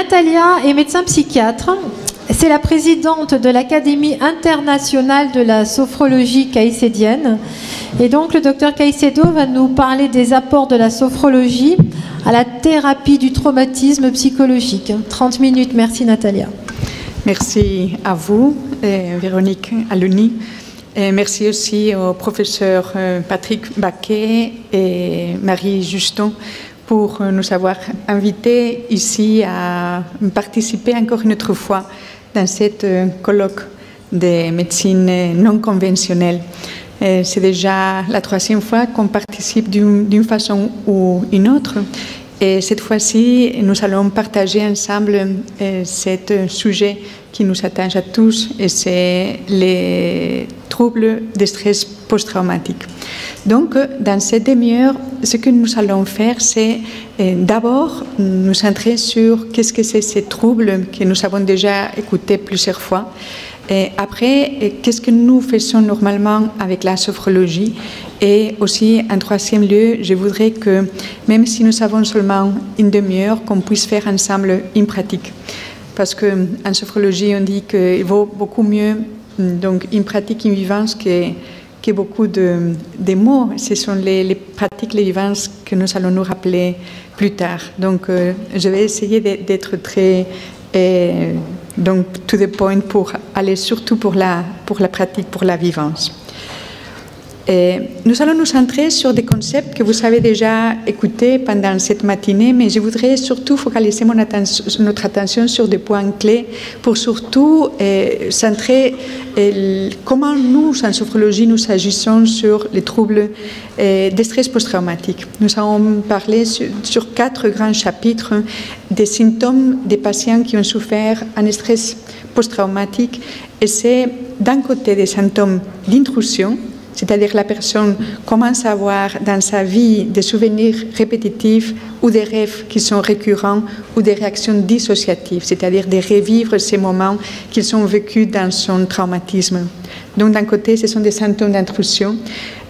Natalia est médecin psychiatre. C'est la présidente de l'Académie internationale de la sophrologie caïcédienne. Et donc le docteur Caicedo va nous parler des apports de la sophrologie à la thérapie du traumatisme psychologique. 30 minutes, merci Natalia. Merci à vous, Véronique Aluni. Et merci aussi au professeur Patrick Baquet et Marie Juston pour nous avoir invités ici à participer encore une autre fois dans cette colloque de médecine non conventionnelle. C'est déjà la troisième fois qu'on participe d'une façon ou une autre. Et cette fois-ci, nous allons partager ensemble ce sujet qui nous attache à tous, et c'est les troubles de stress post-traumatique. Donc, dans cette demi-heure, ce que nous allons faire, c'est d'abord nous centrer sur qu'est-ce que c'est ces troubles que nous avons déjà écoutés plusieurs fois. Et après, qu'est-ce que nous faisons normalement avec la sophrologie? Et aussi, en troisième lieu, je voudrais que, même si nous avons seulement une demi-heure, qu'on puisse faire ensemble une pratique. Parce qu'en sophrologie, on dit qu'il vaut beaucoup mieux donc, une pratique, une vivance que beaucoup de mots. Ce sont les pratiques, les vivances que nous allons nous rappeler plus tard. Donc, je vais essayer d'être très... donc, to the point pour aller surtout pour la pratique, pour la vivance. Et nous allons nous centrer sur des concepts que vous avez déjà écoutés pendant cette matinée, mais je voudrais surtout focaliser notre attention sur des points clés pour surtout centrer comment nous, en sophrologie, nous agissons sur les troubles de stress post-traumatique. Nous allons parler sur 4 grands chapitres des symptômes des patients qui ont souffert un stress post-traumatique, et c'est d'un côté des symptômes d'intrusion, c'est-à-dire la personne commence à avoir dans sa vie des souvenirs répétitifs ou des rêves qui sont récurrents ou des réactions dissociatives, c'est-à-dire de revivre ces moments qu'ils ont vécus dans son traumatisme. Donc d'un côté, ce sont des symptômes d'intrusion.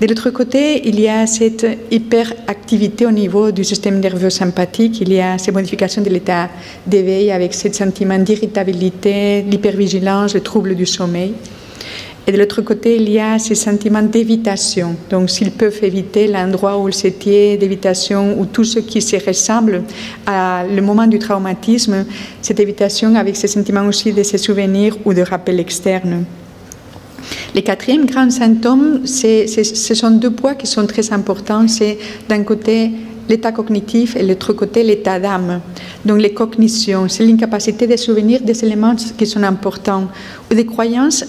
De l'autre côté, il y a cette hyperactivité au niveau du système nerveux sympathique, il y a ces modifications de l'état d'éveil avec ce sentiment d'irritabilité, l'hypervigilance, le trouble du sommeil. Et de l'autre côté, il y a ces sentiments d'évitation. Donc, s'ils peuvent éviter l'endroit où ils s'étaient, d'évitation, ou tout ce qui se ressemble à le moment du traumatisme, cette évitation avec ces sentiments aussi de ces souvenirs ou de rappels externes. Les quatrièmes grands symptômes, ce sont 2 points qui sont très importants. C'est d'un côté l'état cognitif et de l'autre côté l'état d'âme. Donc les cognitions, c'est l'incapacité de souvenir des éléments qui sont importants ou des croyances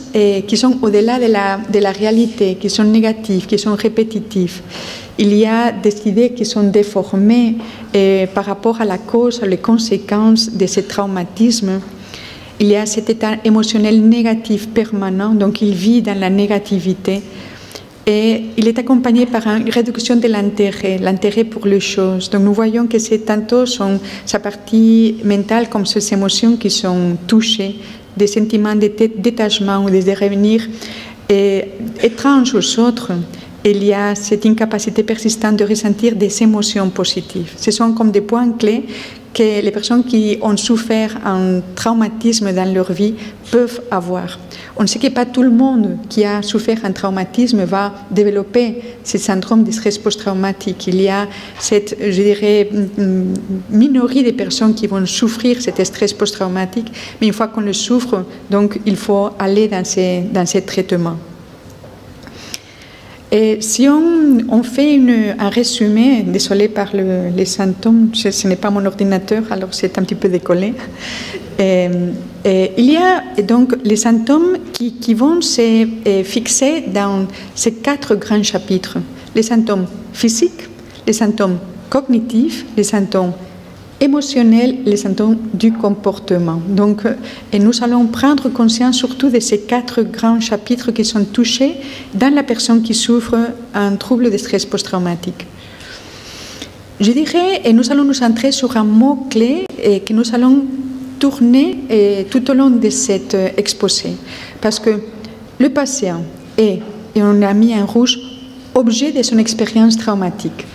qui sont au-delà de la réalité, qui sont négatives, qui sont répétitives. Il y a des idées qui sont déformées par rapport à la cause, les conséquences de ce traumatisme. Il y a cet état émotionnel négatif permanent, donc il vit dans la négativité. Et il est accompagné par une réduction de l'intérêt pour les choses. Donc nous voyons que c'est tantôt sa partie mentale comme ces émotions qui sont touchées, des sentiments de détachement ou des revenir étranges aux autres. Il y a cette incapacité persistante de ressentir des émotions positives. Ce sont comme des points clés que les personnes qui ont souffert un traumatisme dans leur vie peuvent avoir. On sait que pas tout le monde qui a souffert un traumatisme va développer ce syndrome de stress post-traumatique. Il y a cette, je dirais, minorité de personnes qui vont souffrir cet stress post-traumatique, mais une fois qu'on le souffre, donc il faut aller dans ces traitements. Et si on fait un résumé, désolé par les symptômes, ce n'est pas mon ordinateur, alors c'est un petit peu décollé. Il y a donc les symptômes qui vont se fixer dans ces 4 grands chapitres. Les symptômes physiques, les symptômes cognitifs, les symptômes émotionnels, les symptômes du comportement. Donc, et nous allons prendre conscience surtout de ces 4 grands chapitres qui sont touchés dans la personne qui souffre un trouble de stress post-traumatique. Je dirais, et nous allons nous centrer sur un mot-clé que nous allons tourner tout au long de cet exposé. Parce que le patient est, et on a mis en rouge, objet de son expérience traumatique.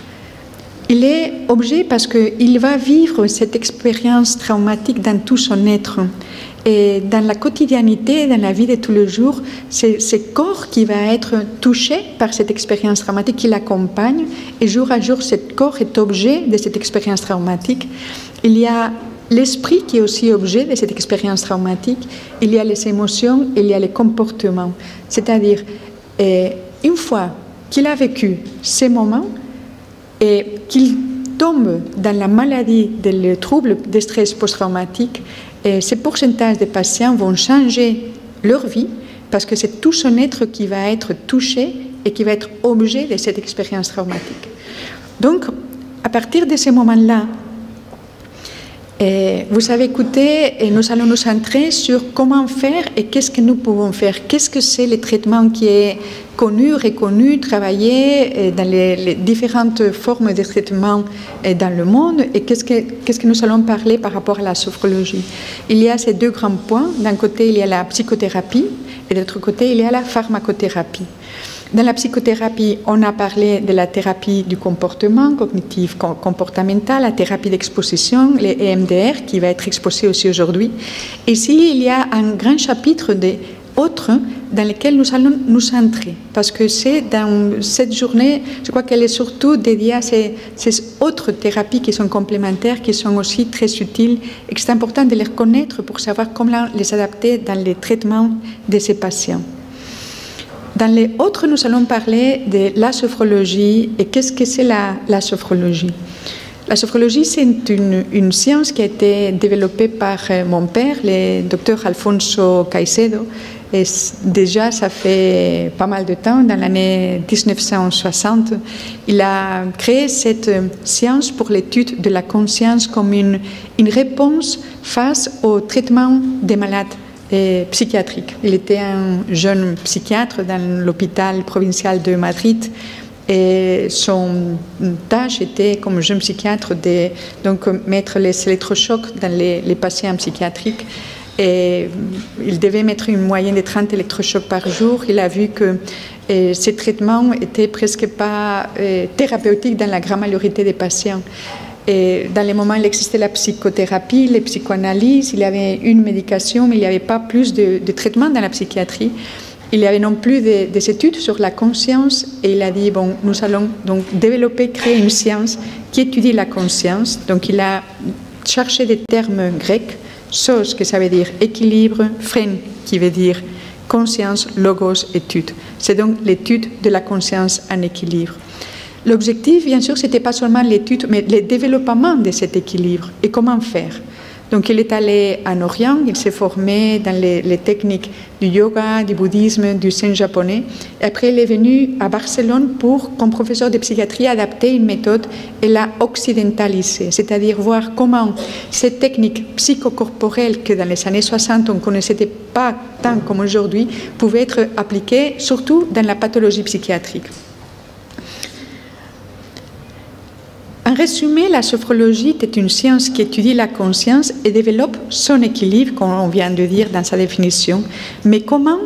Il est objet parce qu'il va vivre cette expérience traumatique dans tout son être. Et dans la quotidiennité, dans la vie de tous les jours, c'est ce corps qui va être touché par cette expérience traumatique qui l'accompagne. Et jour à jour, ce corps est objet de cette expérience traumatique. Il y a l'esprit qui est aussi objet de cette expérience traumatique. Il y a les émotions, il y a les comportements. C'est-à-dire, une fois qu'il a vécu ces moments et qu'il tombe dans la maladie des troubles de stress post-traumatique, ces pourcentages de patients vont changer leur vie parce que c'est tout son être qui va être touché et qui va être objet de cette expérience traumatique. Donc, à partir de ces moments-là, vous avez écouté et nous allons nous centrer sur comment faire et qu'est-ce que nous pouvons faire. Qu'est-ce que c'est le traitement qui est connu, reconnu, travaillé dans les différentes formes de traitement dans le monde et qu'est-ce que nous allons parler par rapport à la sophrologie. Il y a ces deux grands points. D'un côté, il y a la psychothérapie et de l'autre côté, il y a la pharmacothérapie. Dans la psychothérapie, on a parlé de la thérapie du comportement cognitif comportemental, la thérapie d'exposition, les EMDR, qui va être exposé aussi aujourd'hui. Ici, il y a un grand chapitre d'autres dans lesquels nous allons nous centrer, parce que c'est dans cette journée, je crois qu'elle est surtout dédiée à ces autres thérapies qui sont complémentaires, qui sont aussi très utiles et que c'est important de les connaître pour savoir comment les adapter dans les traitements de ces patients. Dans les autres, nous allons parler de la sophrologie et qu'est-ce que c'est la sophrologie. La sophrologie, c'est une science qui a été développée par mon père, le docteur Alfonso Caicedo. Et déjà, ça fait pas mal de temps, dans l'année 1960, il a créé cette science pour l'étude de la conscience comme une réponse face au traitement des malades psychiatrique. Il était un jeune psychiatre dans l'hôpital provincial de Madrid et son tâche était, comme jeune psychiatre, de donc, mettre les électrochocs dans les patients psychiatriques. Et il devait mettre une moyenne de 30 électrochocs par jour. Il a vu que ces traitements n'étaient presque pas thérapeutiques dans la grande majorité des patients. Et dans les moments où il existait la psychothérapie, les psychoanalyses, il y avait une médication, mais il n'y avait pas plus de traitement dans la psychiatrie. Il y avait non plus des études sur la conscience et il a dit, bon, nous allons donc développer, créer une science qui étudie la conscience. Donc il a cherché des termes grecs, sos, que ça veut dire équilibre, phren, qui veut dire conscience, logos, étude. C'est donc l'étude de la conscience en équilibre. L'objectif, bien sûr, ce n'était pas seulement l'étude, mais le développement de cet équilibre et comment faire. Donc, il est allé en Orient, il s'est formé dans les techniques du yoga, du bouddhisme, du zen japonais. Et après, il est venu à Barcelone pour, comme professeur de psychiatrie, adapter une méthode et la occidentaliser, c'est-à-dire voir comment ces techniques psychocorporelles que dans les années 60, on ne connaissait pas tant comme aujourd'hui, pouvaient être appliquées, surtout dans la pathologie psychiatrique. En résumé, la sophrologie est une science qui étudie la conscience et développe son équilibre, comme on vient de dire dans sa définition. Mais comment?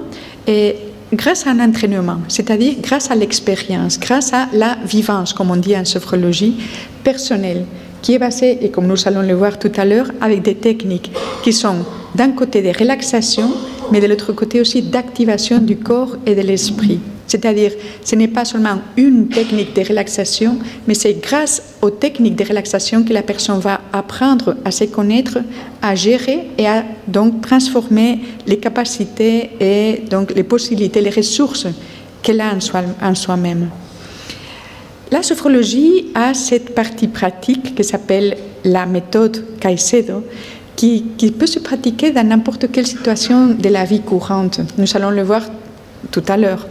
Grâce à un entraînement, c'est-à-dire grâce à l'expérience, grâce à la vivance, comme on dit en sophrologie, personnelle, qui est basée, et comme nous allons le voir tout à l'heure, avec des techniques qui sont d'un côté de relaxation, mais de l'autre côté aussi d'activation du corps et de l'esprit. C'est-à-dire, ce n'est pas seulement une technique de relaxation, mais c'est grâce aux techniques de relaxation que la personne va apprendre à se connaître, à gérer et à donc transformer les capacités et donc les possibilités, les ressources qu'elle a en soi-même. La sophrologie a cette partie pratique qui s'appelle la méthode Caicedo, qui peut se pratiquer dans n'importe quelle situation de la vie courante. Nous allons le voir tout à l'heure.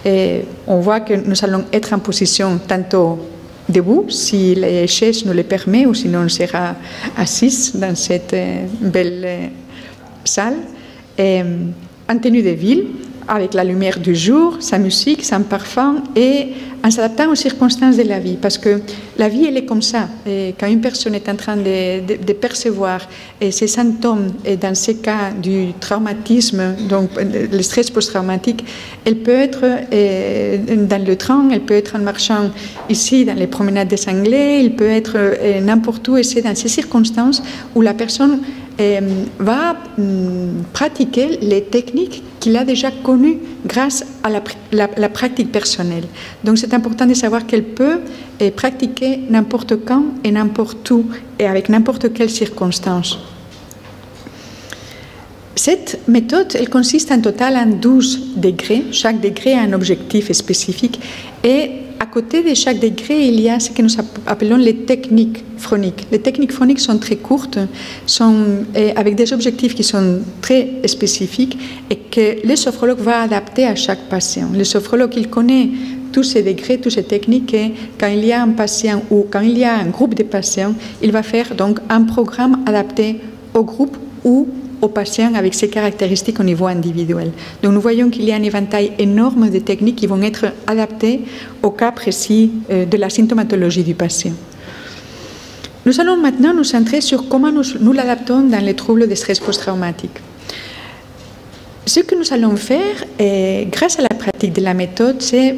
Et on voit que nous allons être en position tantôt debout, si les chaises nous le permettent, ou sinon on sera assis dans cette belle salle, en tenue de ville, avec la lumière du jour, sa musique, son parfum, et en s'adaptant aux circonstances de la vie. Parce que la vie, elle est comme ça. Et quand une personne est en train de percevoir ces symptômes, et dans ces cas du traumatisme, donc le stress post-traumatique, elle peut être dans le train, elle peut être en marchant ici, dans les promenades des Anglais, il peut être n'importe où, et c'est dans ces circonstances où la personne va pratiquer les techniques qu'il a déjà connues grâce à la pratique personnelle. Donc c'est important de savoir qu'elle peut pratiquer n'importe quand et n'importe où et avec n'importe quelle circonstance. Cette méthode, elle consiste en total en 12 degrés. Chaque degré a un objectif spécifique et à côté de chaque degré, il y a ce que nous appelons les techniques phoniques. Les techniques phoniques sont très courtes, sont avec des objectifs qui sont très spécifiques et que le sophrologue va adapter à chaque patient. Le sophrologue, il connaît tous ces degrés, toutes ces techniques et quand il y a un patient ou quand il y a un groupe de patients, il va faire donc un programme adapté au groupe ou aux patients avec ses caractéristiques au niveau individuel. Donc nous voyons qu'il y a un éventail énorme de techniques qui vont être adaptées au cas précis de la symptomatologie du patient. Nous allons maintenant nous centrer sur comment nous l'adaptons dans les troubles de stress post-traumatique. Ce que nous allons faire, grâce à la pratique de la méthode, c'est,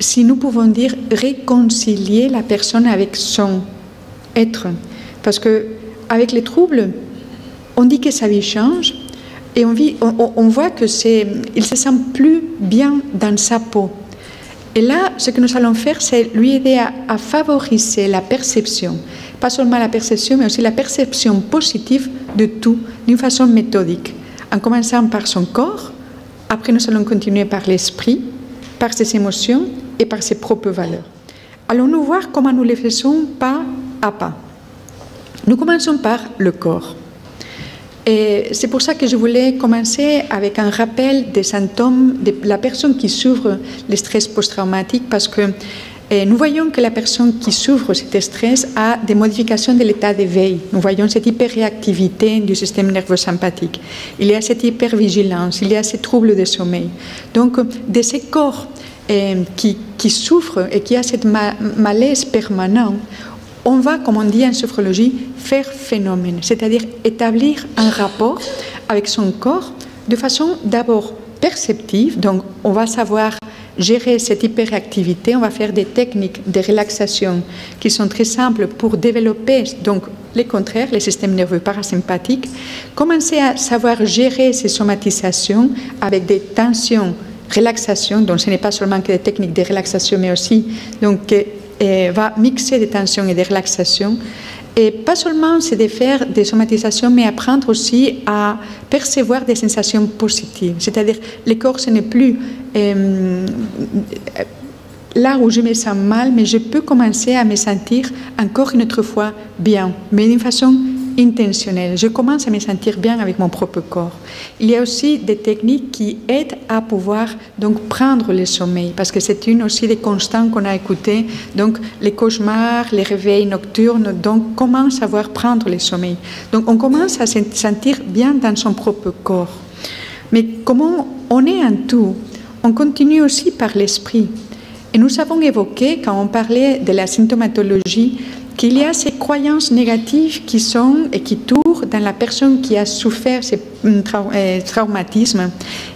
si nous pouvons dire, réconcilier la personne avec son être. Parce qu'avec les troubles, on dit que sa vie change et on voit qu'il ne se sent plus bien dans sa peau. Et là, ce que nous allons faire, c'est lui aider à favoriser la perception. Pas seulement la perception, mais aussi la perception positive de tout, d'une façon méthodique. En commençant par son corps, après nous allons continuer par l'esprit, par ses émotions et par ses propres valeurs. Allons-nous voir comment nous les faisons pas à pas. Nous commençons par le corps. Et c'est pour ça que je voulais commencer avec un rappel des symptômes de la personne qui souffre le stress post-traumatique parce que nous voyons que la personne qui souffre de ce stress a des modifications de l'état d'éveil. Nous voyons cette hyperréactivité du système nerveux sympathique. Il y a cette hypervigilance, il y a ces troubles de sommeil. Donc, de ces corps qui souffrent et qui a cette malaise permanent, on va, comme on dit en sophrologie, faire phénomène, c'est-à-dire établir un rapport avec son corps de façon d'abord perceptive. Donc, on va savoir gérer cette hyperactivité. On va faire des techniques de relaxation qui sont très simples pour développer donc les contraires, les systèmes nerveux parasympathiques. Commencer à savoir gérer ces somatisations avec des tensions, relaxation. Donc, ce n'est pas seulement que des techniques de relaxation, mais aussi donc va mixer des tensions et des relaxations. Et pas seulement c'est de faire des somatisations, mais apprendre aussi à percevoir des sensations positives. C'est-à-dire, le corps, ce n'est plus là où je me sens mal, mais je peux commencer à me sentir encore une autre fois bien, mais d'une façon intentionnelle. Je commence à me sentir bien avec mon propre corps. Il y a aussi des techniques qui aident à pouvoir donc prendre le sommeil, parce que c'est une aussi des constants qu'on a écoutés, donc les cauchemars, les réveils nocturnes, donc comment savoir prendre le sommeil. Donc on commence à se sentir bien dans son propre corps. Mais comment on est en tout, on continue aussi par l'esprit. Et nous avons évoqué, quand on parlait de la symptomatologie, qu'il y a ces croyances négatives qui sont et qui tournent dans la personne qui a souffert ces traumatismes.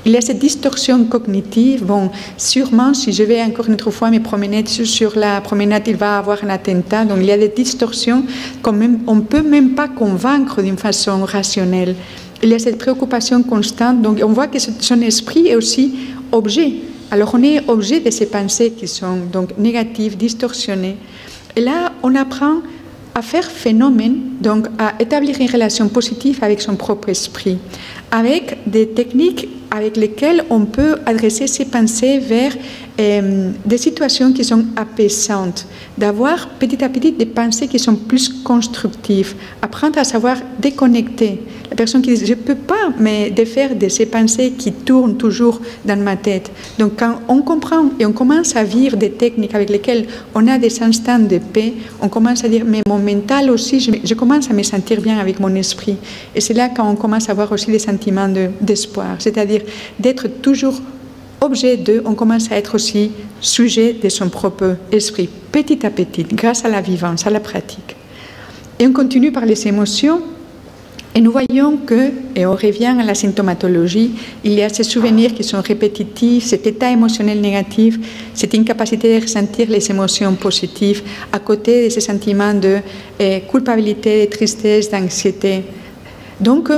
Il y a cette distorsion cognitive. Bon, sûrement, si je vais encore une autre fois me promener sur la promenade, il va y avoir un attentat. Donc, il y a des distorsions qu'on ne peut même pas convaincre d'une façon rationnelle. Il y a cette préoccupation constante. Donc, on voit que son esprit est aussi objet. Alors, on est objet de ces pensées qui sont donc négatives, distorsionnées. Et là, on apprend à faire phénomène, donc à établir une relation positive avec son propre esprit, avec des techniques avec lesquelles on peut adresser ses pensées vers des situations qui sont apaisantes, d'avoir petit à petit des pensées qui sont plus constructives, apprendre à savoir déconnecter. La personne qui dit « je ne peux pas me défaire de ces pensées qui tournent toujours dans ma tête ». Donc quand on comprend et on commence à vivre des techniques avec lesquelles on a des instants de paix, on commence à dire « mais mon mental aussi, je commence à me sentir bien avec mon esprit ». Et c'est là quand on commence à avoir aussi des sentiments d'espoir, c'est-à-dire d'être toujours objet de, on commence à être aussi sujet de son propre esprit, petit à petit, grâce à la vivance, à la pratique. Et on continue par les émotions, et nous voyons que, et on revient à la symptomatologie, il y a ces souvenirs qui sont répétitifs, cet état émotionnel négatif, cette incapacité de ressentir les émotions positives, à côté de ces sentiments de culpabilité, de tristesse, d'anxiété. Donc,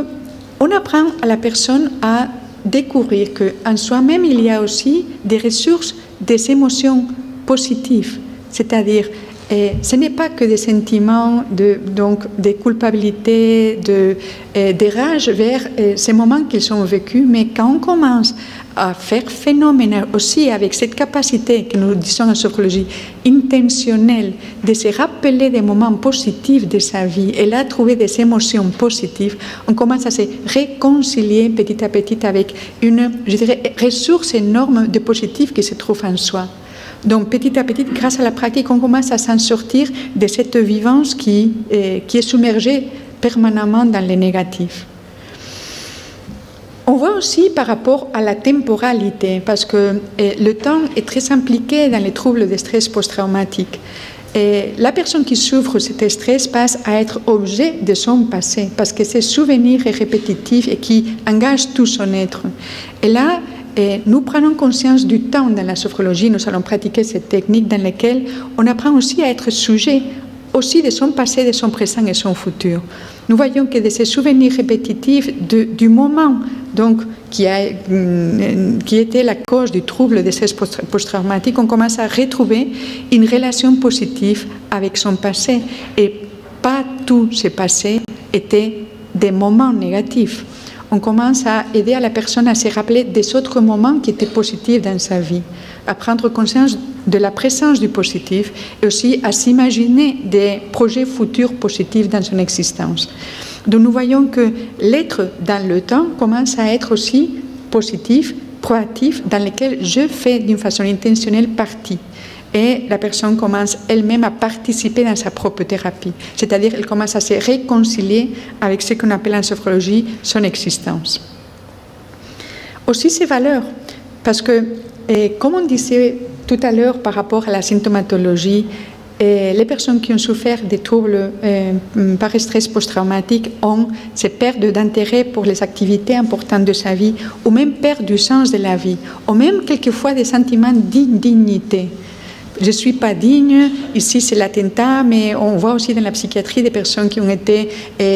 on apprend à la personne à découvrir qu'en soi-même, il y a aussi des ressources, des émotions positives, c'est-à-dire ce n'est pas que des sentiments de culpabilité, de rage vers ces moments qu'ils ont vécus, mais quand on commence à faire phénomène aussi avec cette capacité que nous disons en sophrologie intentionnelle de se rappeler des moments positifs de sa vie et là trouver des émotions positives, on commence à se réconcilier petit à petit avec une, je dirais, ressource énorme de positif qui se trouve en soi. Donc, petit à petit, grâce à la pratique, on commence à s'en sortir de cette vivance qui est submergée permanemment dans les négatifs. On voit aussi par rapport à la temporalité, parce que le temps est très impliqué dans les troubles de stress post-traumatique. Et la personne qui souffre de cet stress passe à être objet de son passé, parce que ces souvenirs est répétitif et qui engage tout son être. Et là, nous prenons conscience du temps dans la sophrologie, nous allons pratiquer cette technique dans laquelle on apprend aussi à être sujet aussi de son passé, de son présent et son futur. Nous voyons que de ces souvenirs répétitifs du moment donc, qui était la cause du trouble de stress post-traumatique, on commence à retrouver une relation positive avec son passé. Et pas tout ce passé était des moments négatifs. On commence à aider à la personne à se rappeler des autres moments qui étaient positifs dans sa vie, à prendre conscience de la présence du positif et aussi à s'imaginer des projets futurs positifs dans son existence. Donc nous voyons que l'être dans le temps commence à être aussi positif, proactif, dans lequel je fais d'une façon intentionnelle partie. Et la personne commence elle-même à participer dans sa propre thérapie. C'est-à-dire qu'elle commence à se réconcilier avec ce qu'on appelle en sophrologie son existence. Aussi ses valeurs, parce que, comme on disait tout à l'heure par rapport à la symptomatologie, les personnes qui ont souffert des troubles par stress post-traumatique ont cette perte d'intérêt pour les activités importantes de sa vie, ou même perte du sens de la vie, ou même quelquefois des sentiments d'indignité. Je ne suis pas digne, ici c'est l'attentat, mais on voit aussi dans la psychiatrie des personnes qui ont été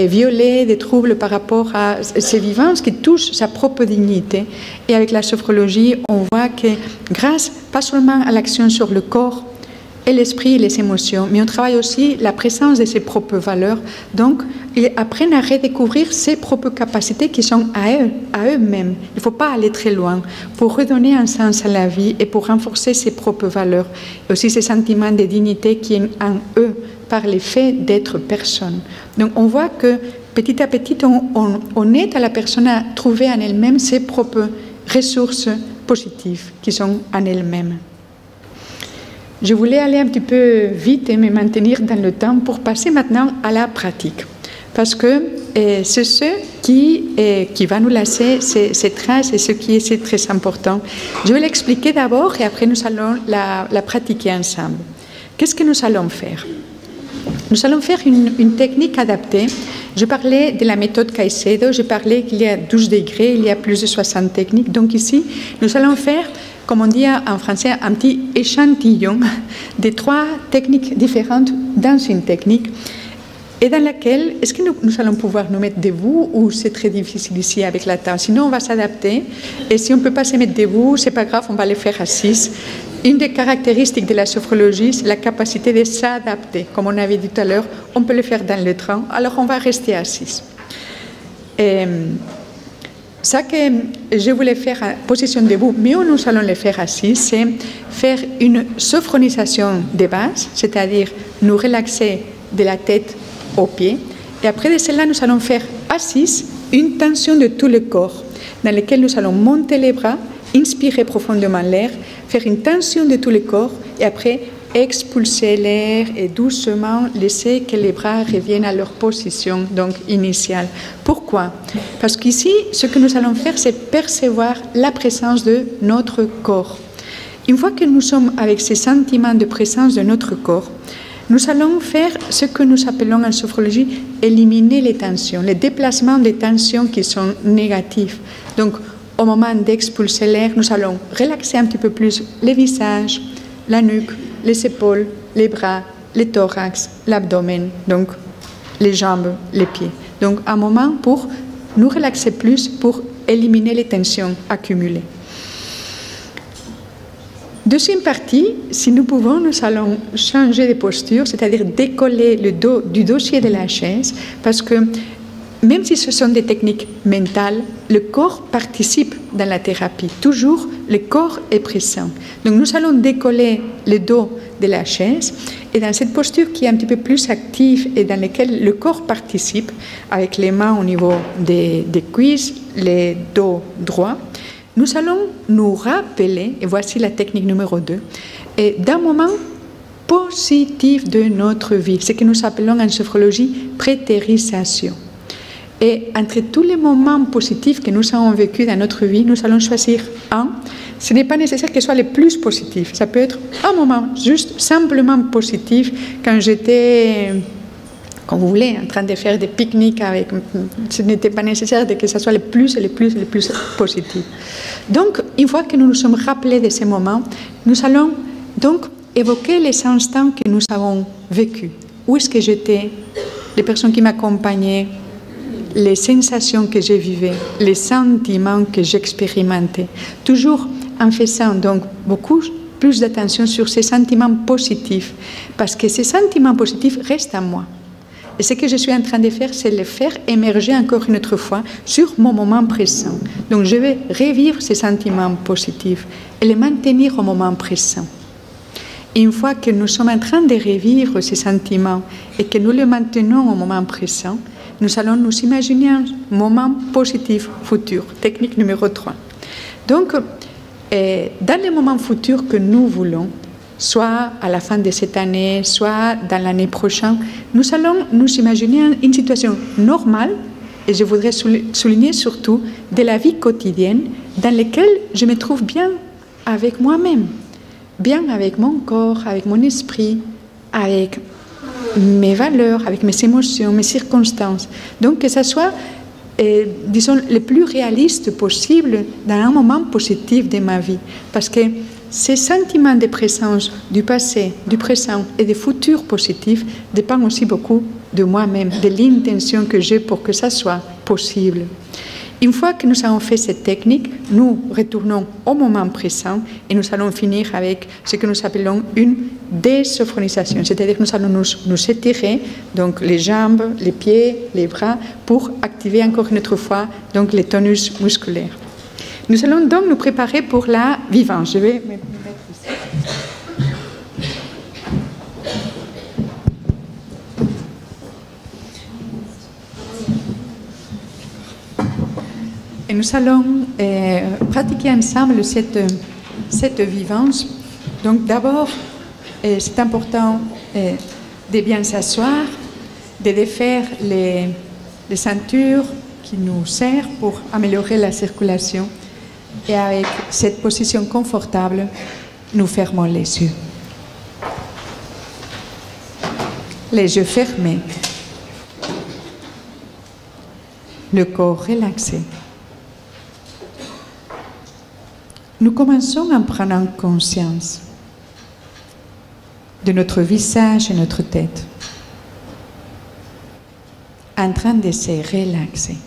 violées, des troubles par rapport à ces vivances qui touchent sa propre dignité. Et avec la sophrologie, on voit que grâce, pas seulement à l'action sur le corps, et l'esprit et les émotions, mais on travaille aussi la présence de ses propres valeurs. Donc, ils apprennent à redécouvrir ses propres capacités qui sont à eux-mêmes. Il ne faut pas aller très loin pour redonner un sens à la vie et pour renforcer ses propres valeurs. Et aussi ces sentiments de dignité qui sont en eux par le fait d'être personne. Donc, on voit que petit à petit, on aide à la personne à trouver en elle-même ses propres ressources positives qui sont en elle-même. Je voulais aller un petit peu vite et me maintenir dans le temps pour passer maintenant à la pratique. Parce que c'est ce qui va nous laisser ces traces et ce qui est très important. Je vais l'expliquer d'abord et après nous allons la pratiquer ensemble. Qu'est-ce que nous allons faire? Nous allons faire une technique adaptée. Je parlais de la méthode Caicedo, je parlais qu'il y a 12 degrés, il y a plus de 60 techniques. Donc ici, nous allons faire, comme on dit en français, un petit échantillon de 3 techniques différentes dans une technique et dans laquelle, est-ce que nous allons pouvoir nous mettre debout ou c'est très difficile ici avec la table? Sinon, on va s'adapter et si on ne peut pas se mettre debout, c'est pas grave, on va le faire assis. Une des caractéristiques de la sophrologie, c'est la capacité de s'adapter. Comme on avait dit tout à l'heure, on peut le faire dans le train, alors on va rester assis. Ça que je voulais faire en position debout, mais où nous allons le faire assis, c'est faire une sophronisation de base, c'est-à-dire nous relaxer de la tête aux pieds. Et après de cela, nous allons faire assis une tension de tout le corps, dans laquelle nous allons monter les bras, inspirer profondément l'air, faire une tension de tout le corps et après expulser l'air et doucement laisser que les bras reviennent à leur position donc initiale. Pourquoi? Parce qu'ici, ce que nous allons faire, c'est percevoir la présence de notre corps. Une fois que nous sommes avec ces sentiments de présence de notre corps, nous allons faire ce que nous appelons en sophrologie éliminer les tensions, les déplacements des tensions qui sont négatifs. Donc, au moment d'expulser l'air, nous allons relaxer un petit peu plus les visages, la nuque, les épaules, les bras, les thorax, l'abdomen, donc les jambes, les pieds. Donc, un moment pour nous relaxer plus, pour éliminer les tensions accumulées. Deuxième partie, si nous pouvons, nous allons changer de posture, c'est-à-dire décoller le dos du dossier de la chaise, parce que même si ce sont des techniques mentales, le corps participe dans la thérapie. Toujours, le corps est présent. Donc, nous allons décoller le dos de la chaise et dans cette posture qui est un petit peu plus active et dans laquelle le corps participe, avec les mains au niveau des cuisses, les dos droits, nous allons nous rappeler, et voici la technique numéro 2, d'un moment positif de notre vie, ce que nous appelons en sophrologie prétérisation. Et entre tous les moments positifs que nous avons vécus dans notre vie, nous allons choisir un. Ce n'est pas nécessaire qu'il soit le plus positif. Ça peut être un moment juste simplement positif quand j'étais, comme vous voulez, en train de faire des pique-niques avec. Ce n'était pas nécessaire que ce soit le plus positif. Donc, une fois que nous nous sommes rappelés de ces moments, nous allons donc évoquer les instants que nous avons vécus. Où est-ce que j'étais? Les personnes qui m'accompagnaient, les sensations que je vivais, les sentiments que j'expérimentais. Toujours en faisant donc beaucoup plus d'attention sur ces sentiments positifs, parce que ces sentiments positifs restent en moi. Et ce que je suis en train de faire, c'est les faire émerger encore une autre fois sur mon moment présent. Donc je vais revivre ces sentiments positifs et les maintenir au moment présent. Et une fois que nous sommes en train de revivre ces sentiments et que nous les maintenons au moment présent, nous allons nous imaginer un moment positif futur, technique numéro 3. Donc, dans les moments futurs que nous voulons, soit à la fin de cette année, soit dans l'année prochaine, nous allons nous imaginer une situation normale, et je voudrais souligner surtout de la vie quotidienne, dans laquelle je me trouve bien avec moi-même, bien avec mon corps, avec mon esprit, avec mes valeurs, avec mes émotions, mes circonstances. Donc que ça soit, disons, le plus réaliste possible dans un moment positif de ma vie. Parce que ces sentiments de présence du passé, du présent et du futur positif dépendent aussi beaucoup de moi-même, de l'intention que j'ai pour que ça soit possible. Une fois que nous avons fait cette technique, nous retournons au moment présent et nous allons finir avec ce que nous appelons une désophronisation. C'est-à-dire que nous allons nous étirer, donc les jambes, les pieds, les bras, pour activer encore une autre fois donc, les tonus musculaires. Nous allons donc nous préparer pour la vivance. Je vais me mettre ici. Et nous allons pratiquer ensemble cette vivance. Donc d'abord, c'est important de bien s'asseoir, de défaire les ceintures qui nous servent pour améliorer la circulation. Et avec cette position confortable, nous fermons les yeux. Les yeux fermés. Le corps relaxé. Nous commençons en prenant conscience de notre visage et notre tête, en train de se relaxer.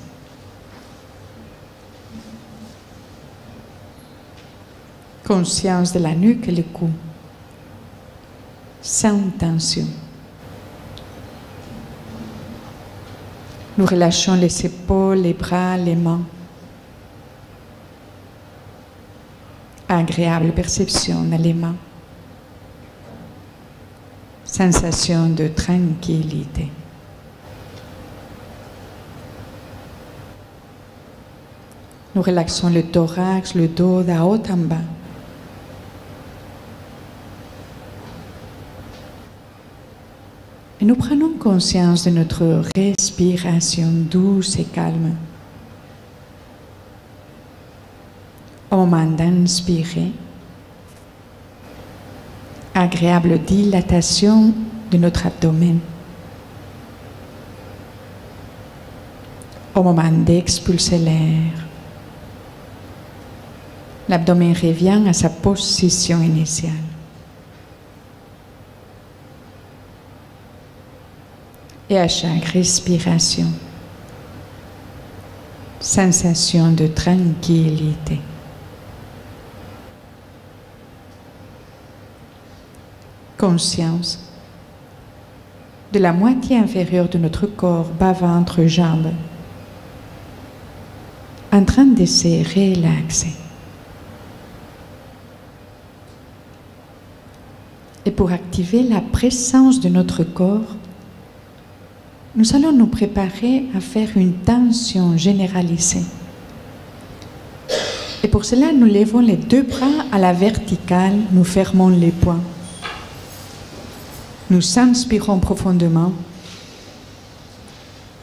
Conscience de la nuque et le cou, sans tension. Nous relâchons les épaules, les bras, les mains. Agréable perception dans les mains. Sensation de tranquillité. Nous relaxons le thorax, le dos, d'en haut en bas. Et nous prenons conscience de notre respiration douce et calme. Au moment d'inspirer, agréable dilatation de notre abdomen. Au moment d'expulser l'air, l'abdomen revient à sa position initiale. Et à chaque respiration, sensation de tranquillité. Conscience de la moitié inférieure de notre corps, bas-ventre, jambes, en train de se relaxer. Et pour activer la présence de notre corps, nous allons nous préparer à faire une tension généralisée. Et pour cela, nous levons les deux bras à la verticale, nous fermons les poings. Nous inspirons profondément.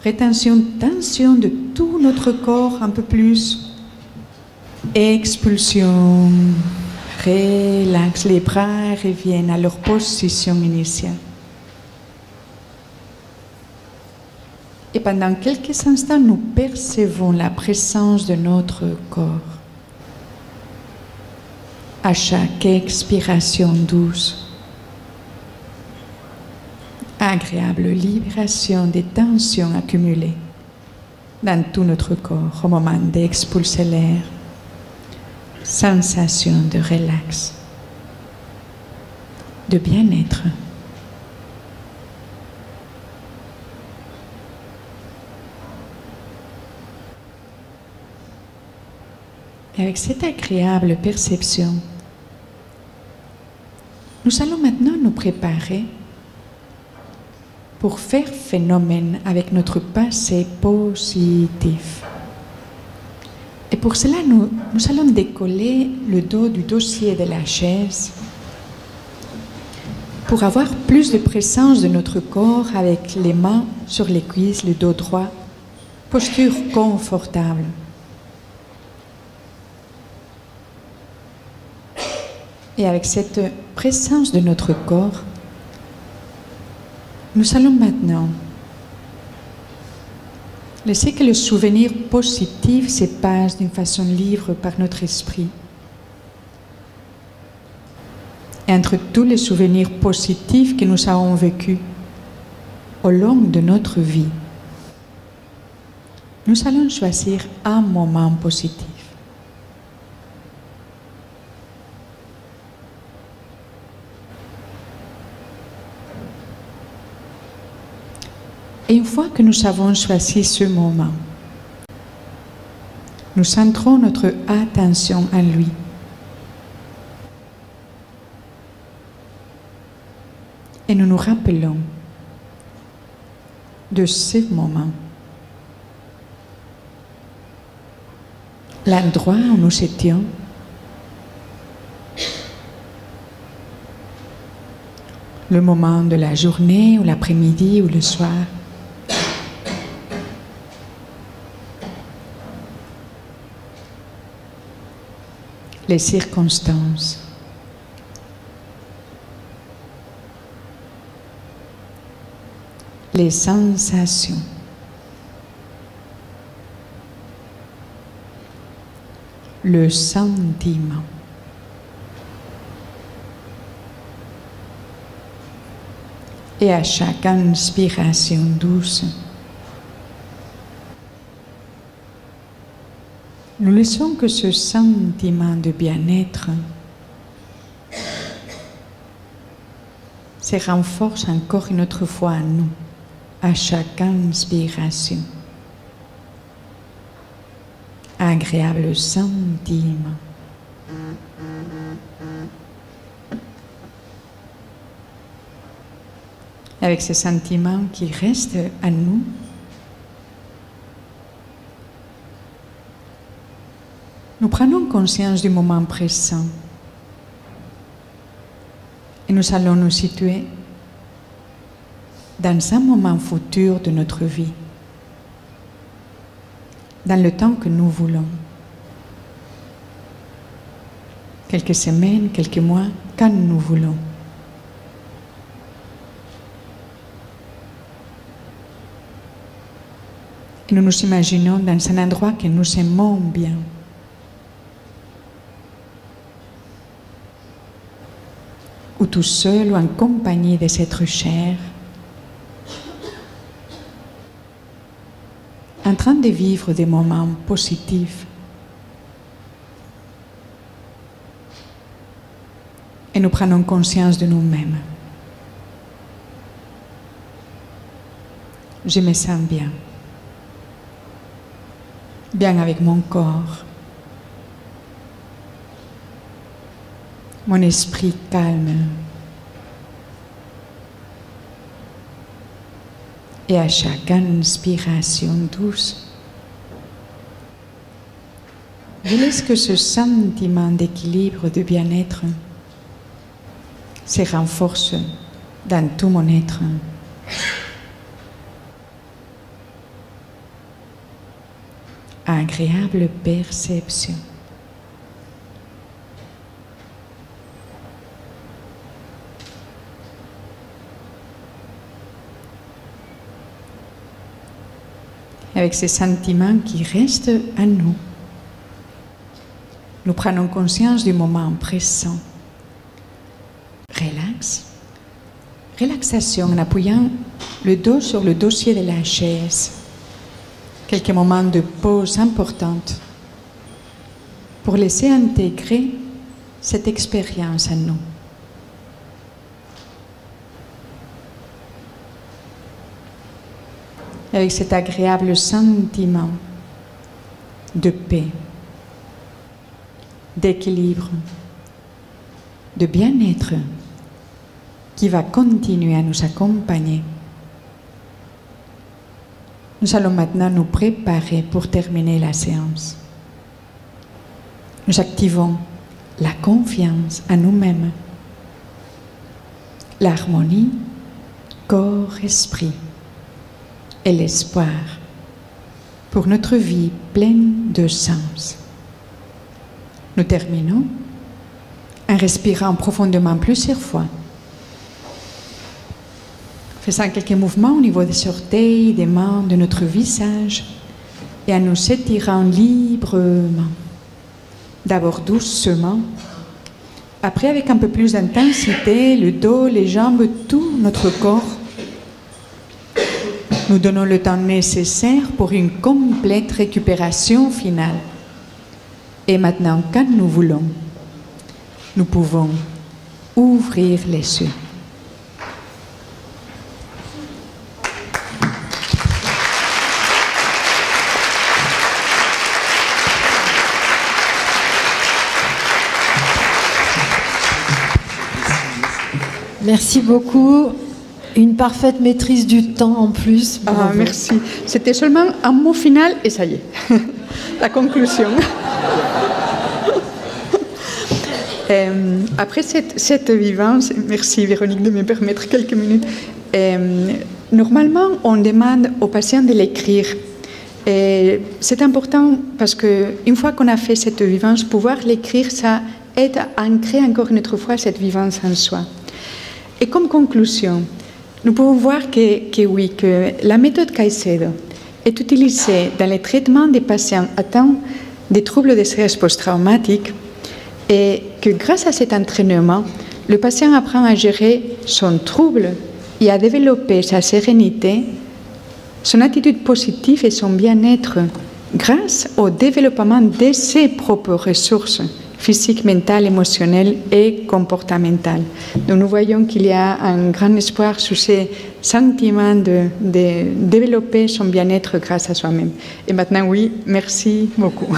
Rétention, tension de tout notre corps un peu plus. Expulsion. Relax. Les bras reviennent à leur position initiale. Et pendant quelques instants, nous percevons la présence de notre corps. À chaque expiration douce, agréable libération des tensions accumulées dans tout notre corps au moment d'expulser l'air. Sensation de relax, de bien-être. Et avec cette agréable perception, nous allons maintenant nous préparer pour faire phénomène avec notre passé positif. Et pour cela, nous allons décoller le dos du dossier de la chaise pour avoir plus de présence de notre corps avec les mains sur les cuisses, le dos droit, posture confortable. Et avec cette présence de notre corps, nous allons maintenant laisser que le souvenir positif se passe d'une façon libre par notre esprit. Et entre tous les souvenirs positifs que nous avons vécus au long de notre vie, nous allons choisir un moment positif. Et une fois que nous avons choisi ce moment, nous centrons notre attention en lui. Et nous nous rappelons de ce moment, l'endroit où nous étions, le moment de la journée ou l'après-midi ou le soir. Les circonstances. Les sensations. Le sentiment. Et à chaque inspiration douce, nous laissons que ce sentiment de bien-être se renforce encore une autre fois en nous, à chaque inspiration. Agréable sentiment. Avec ce sentiment qui reste à nous, nous prenons conscience du moment présent et nous allons nous situer dans un moment futur de notre vie, dans le temps que nous voulons. Quelques semaines, quelques mois, quand nous voulons. Et nous nous imaginons dans un endroit que nous aimons bien. Ou tout seul ou en compagnie des êtres chers, en train de vivre des moments positifs. Et nous prenons conscience de nous-mêmes. Je me sens bien. Bien avec mon corps. Mon esprit calme. Et à chaque inspiration douce, je laisse que ce sentiment d'équilibre, de bien-être se renforce dans tout mon être. Agréable perception. Avec ces sentiments qui restent à nous, nous prenons conscience du moment présent. Relax. Relaxation en appuyant le dos sur le dossier de la chaise. Quelques moments de pause importante pour laisser intégrer cette expérience en nous. Avec cet agréable sentiment de paix, d'équilibre, de bien-être qui va continuer à nous accompagner. Nous allons maintenant nous préparer pour terminer la séance. Nous activons la confiance en nous-mêmes, l'harmonie corps-esprit et l'espoir pour notre vie pleine de sens. Nous terminons en respirant profondément plusieurs fois, faisant quelques mouvements au niveau des orteils, des mains, de notre visage et en nous étirant librement. D'abord doucement, après avec un peu plus d'intensité, le dos, les jambes, tout notre corps. Nous donnons le temps nécessaire pour une complète récupération finale. Et maintenant, quand nous voulons, nous pouvons ouvrir les yeux. Merci beaucoup. Une parfaite maîtrise du temps en plus. Ah, merci. C'était seulement un mot final et ça y est. La conclusion. Après cette vivance, merci Véronique de me permettre quelques minutes. Normalement, on demande aux patients de l'écrire. C'est important parce qu'une fois qu'on a fait cette vivance, pouvoir l'écrire, ça aide à ancrer encore une autre fois cette vivance en soi. Et comme conclusion, nous pouvons voir que la méthode Caicedo est utilisée dans le traitement des patients atteints des troubles de stress post-traumatique et que grâce à cet entraînement, le patient apprend à gérer son trouble et à développer sa sérénité, son attitude positive et son bien-être grâce au développement de ses propres ressources physique, mentale, émotionnelle et comportementale. Donc nous voyons qu'il y a un grand espoir sur ces sentiments de développer son bien-être grâce à soi-même. Et maintenant, oui, merci beaucoup.